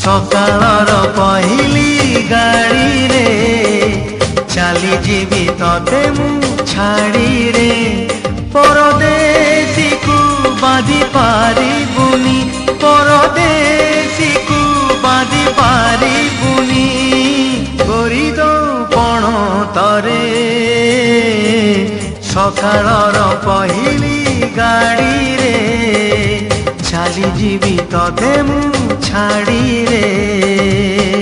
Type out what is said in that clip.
सकाळर पहिली गाड़ी रे चली जीवी तते मु छाड़ी रे परदेसी को बांधी पारिबुनी परदेसी को बांधी पारिबुनी गोरी दो पण तरे सकाळर पहिली गाड़ी रे चली जीवी तते मु छाड़ी रे।